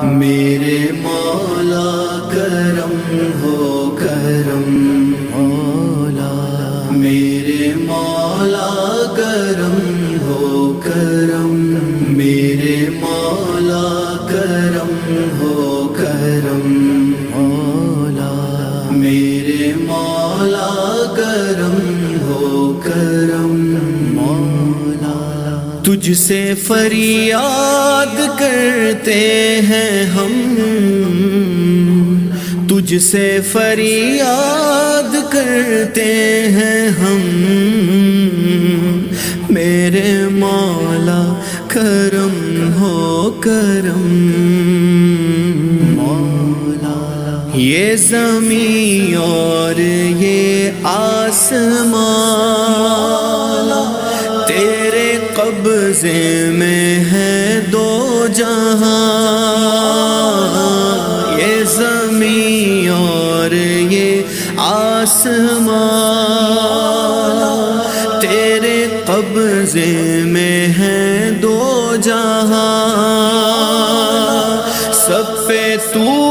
میرے مولا کرم ہو کرم مولا، میرے مولا کرم ہو کرم، میرے مولا کرم ہو کرم مولا، میرے مولا کرم ہو کرم مولا۔ تجھ سے فریاد کرتے ہیں ہم، تجھ سے فریاد کرتے ہیں ہم، میرے مولا کرم ہو کرم مولا۔ یہ زمین اور یہ آسمان تیرے قبضے میں ہے دو جہاں، یہ زمین اور یہ آسمان تیرے قبضے میں ہے دو جہاں، سب پہ تو